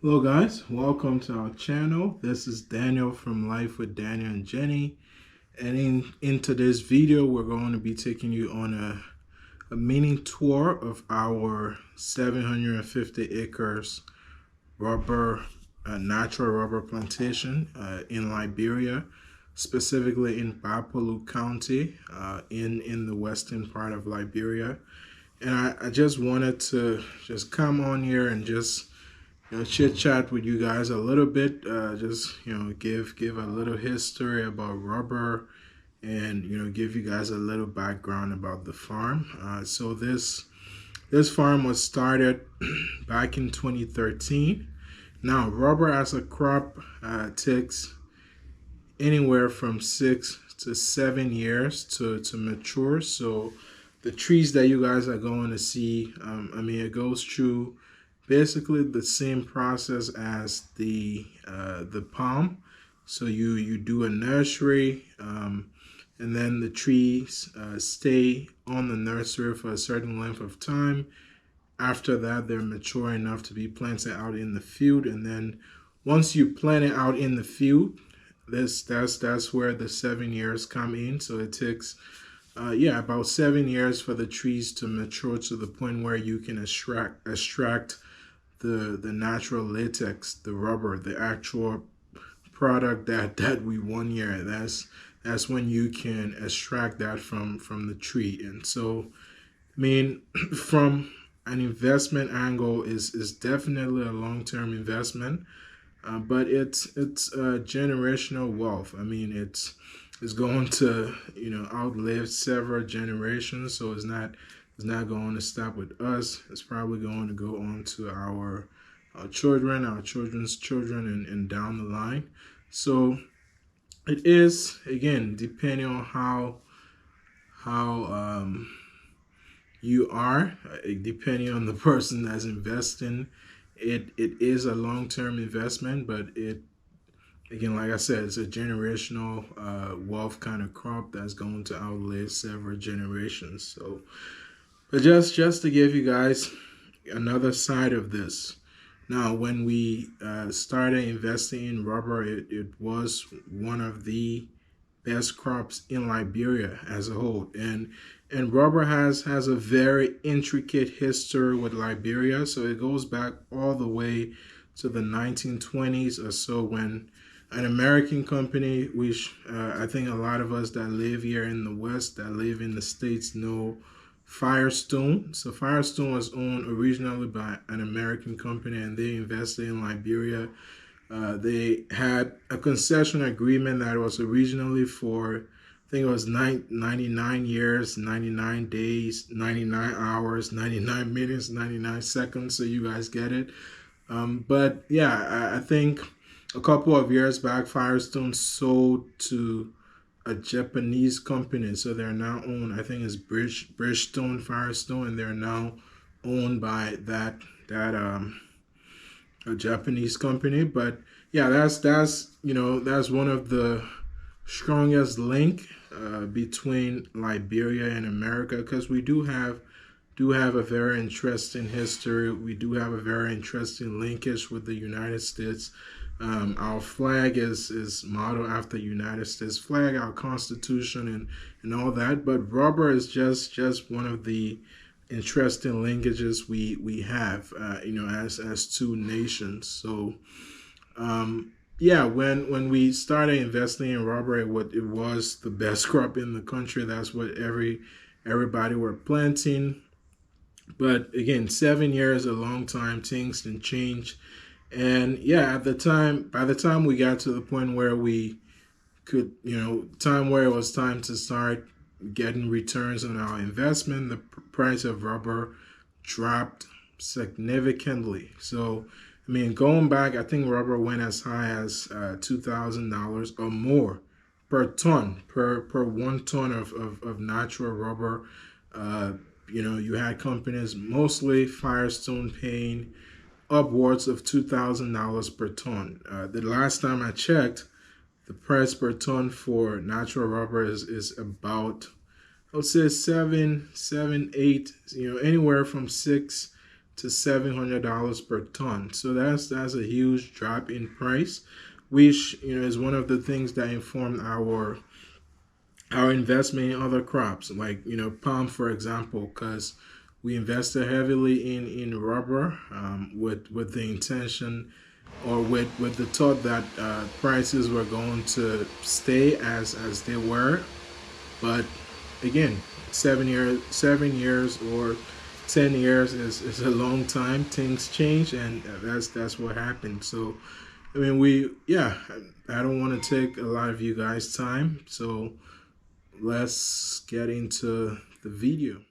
Hello guys, welcome to our channel. This is Daniel from Life with Daniel and Jenny. And in today's video, we're going to be taking you on a mini tour of our 750 acres natural rubber plantation in Liberia, specifically in Bapolu County in the western part of Liberia. And I just wanted to just come on here and just chit chat with you guys a little bit, just give a little history about rubber, and give you guys a little background about the farm. So this farm was started back in 2013. Now rubber as a crop takes anywhere from 6 to 7 years to mature. So the trees that you guys are going to see, it goes through basically the same process as the palm. So you do a nursery, and then the trees stay on the nursery for a certain length of time. After that, they're mature enough to be planted out in the field, and then once you plant it out in the field, that's where the 7 years come in. So it takes about 7 years for the trees to mature to the point where you can extract the natural latex, the rubber, the actual product that we want here. That's when you can extract that from the tree. And so, from an investment angle, is definitely a long-term investment, but it's generational wealth. It's going to outlive several generations, so it's not going to stop with us. It's probably going to go on to our children, our children's children, and down the line. So it is, again, depending on how you are, depending on the person that's investing, it is a long-term investment, but it, again, like I said, it's a generational wealth kind of crop that's going to outlive several generations. So, but just to give you guys another side of this. Now, when we started investing in rubber, it was one of the best crops in Liberia as a whole. And rubber has a very intricate history with Liberia. So it goes back all the way to the 1920s or so, when an American company, which I think a lot of us that live here in the West, that live in the States, know Firestone. So Firestone was owned originally by an American company, and they invested in Liberia. They had a concession agreement that was originally for, I think it was 99 years, 99 days, 99 hours, 99 minutes, 99 seconds. So you guys get it. But yeah, I think a couple of years back, Firestone sold to a Japanese company. So they're now owned, I think it's Bridgestone Firestone, and they're now owned by that a Japanese company. But yeah, that's one of the strongest link between Liberia and America, because we do have a very interesting history. We do have a very interesting linkage with the United States. Our flag is modeled after the United States flag, our Constitution, and all that. But rubber is just one of the interesting linkages we have, as two nations. So, when we started investing in rubber, it was the best crop in the country. That's what everybody were planting. But again, 7 years, a long time. Things can change. And yeah, by the time we got to the point where we could, where it was time to start getting returns on our investment, the price of rubber dropped significantly. So, going back, I think rubber went as high as $2,000 or more per ton, per 1 ton of natural rubber. You had companies, mostly Firestone, paying upwards of $2,000 per ton. The last time I checked, the price per ton for natural rubber is about, I would say 7, 8, anywhere from 6 to $700 per ton. So that's a huge drop in price, which is one of the things that informed our investment in other crops, like palm, for example, because we invested heavily in rubber, with the intention, or with the thought that prices were going to stay as they were. But again, 7 years or 10 years is a long time. Things change, and that's what happened. So I mean, I don't want to take a lot of you guys' time, so let's get into the video.